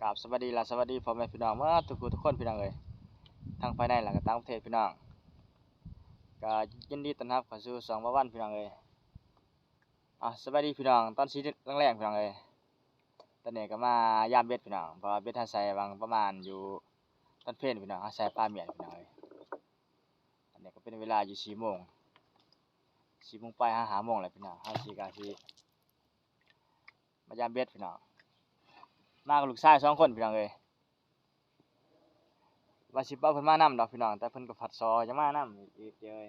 กราบสวัสดีและสวัสดีพ่อแม่พี่น้องทุกคนพี่น้องเอ้ยทั้งภายในและก็ต่างประเทศพี่น้องก็ยินดีต้อนรับเข้าสู่ช่องบ่าวันพี่น้องเอ้ยสวัสดีพี่น้องตอนสิแรงๆพี่น้องเอ้ยตอนนี้ก็มายามเบ็ดพี่น้องเพราะว่าเบ็ดใส่วางประมาณอยู่ตอนเพลนพี่น้องใส่ปลาเมียนพี่น้องเอ้ยตอนนี้ก็เป็นเวลาอยู่ 4:00 น 4:00 นไปหา 5:00 นแล้วพี่น้องเฮาสิก็สิมายามเบ็ดพี่น้องมากับลูกชาย2คนพี่น้องเอ้ยว่าสิบ่เพิ่นมานำดอกพี่น้องแต่เพิ่นก็ผัดซอจะมานำอีกเด้อ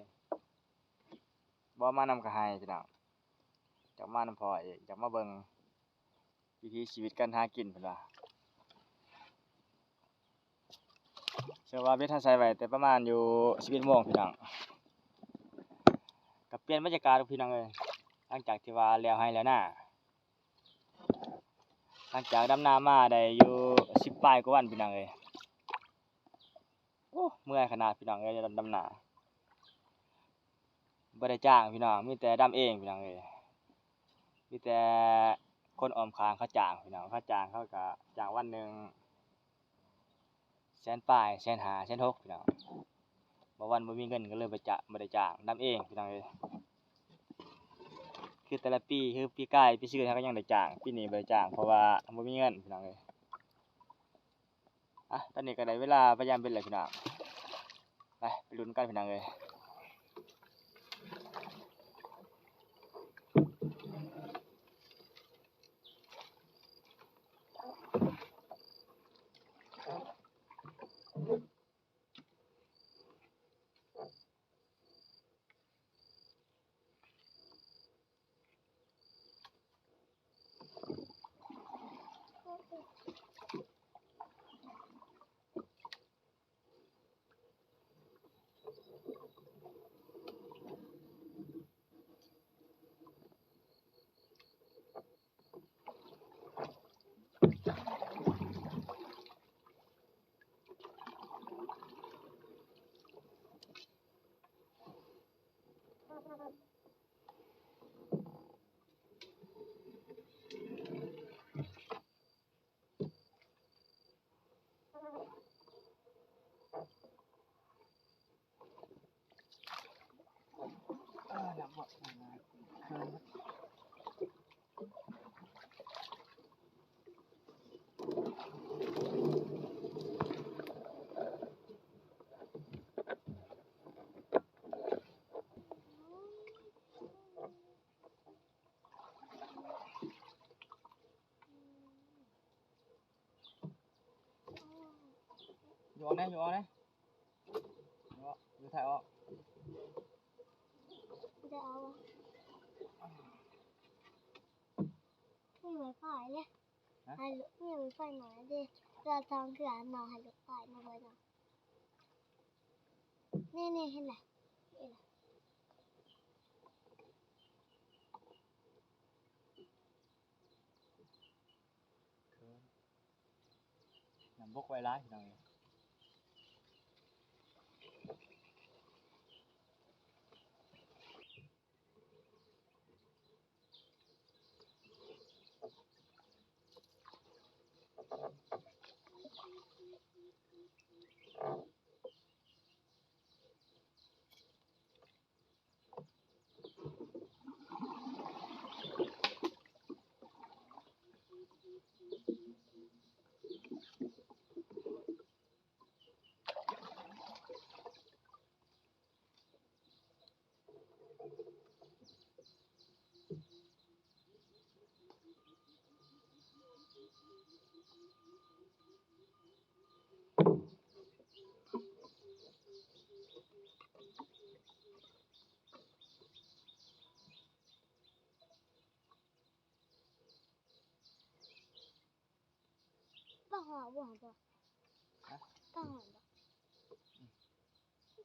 บ่มานำก็ให้พี่น้องจักมานำพ่ออีกจักมาเบิ่งวิถีชีวิตการหากินเพิ่นว่าเชื่อว่าเบ็ดใส่ไว้แต่ประมาณอยู่ 11:00 นพี่น้องก็เปลี่ยนบรรยากาศพี่น้องเอ้ยหลังจากที่ว่าแล้วให้แล้วนาหลังจากดำนามาได้อยู่10ปลายกว่าวันพี่น้องเอ้ยโอ้เมื่อยขนาดพี่น้องเอ้ยดำนาบ่ได้จ้างพี่น้องมีแต่ดำเองพี่น้องเอ้ยมีแต่คนอ้อมข้างเขาจ้างพี่น้องเขาจ้างเขาก็จ้างวันนึง100,000ปลาย150,000 160,000พี่น้องบ่วันบ่มีเงินก็เลยบ่ได้จ้างดำเองพี่น้องเอ้ยคือแต่ละปีคือปีกายปีซื่อเขาก็ยังได้จ้างปีนี้บ่ได้จ้างเพราะว่าบ่มีเงินพี่น้องเอ้ยตอนนี้ก็ได้เวลาพยายามเป็นแล้วพี่น้องไปลุ้นกันพี่น้องเอ้ยอยู่ถ่ายออกได้เอาไม่เหมือนฝ่ายเลยให้ไม่เหมือนฝ่ายหน่อยดิเราทำคือหน่อให้ลูกฝ่ายมาไว้หน่อยนี่เห็นไหมน้ำบกไว้ร้ายพี่น้องป้าหอมบ่ป้าหอมบ่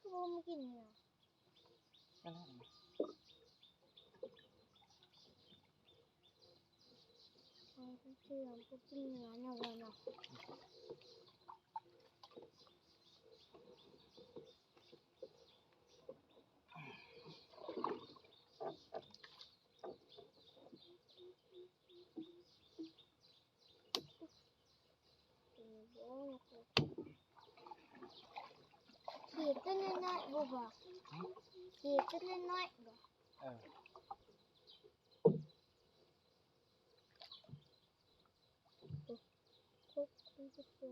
ก็บ่มากินเนี่ยเชื่อก็กินเนื้อเนาะ ขีดตัวน้อยๆบ่บอกขีดตัวน้อยๆบ่ทุกคนทุกคน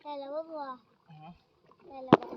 ได้แล้วบ่ได้แล้วบ่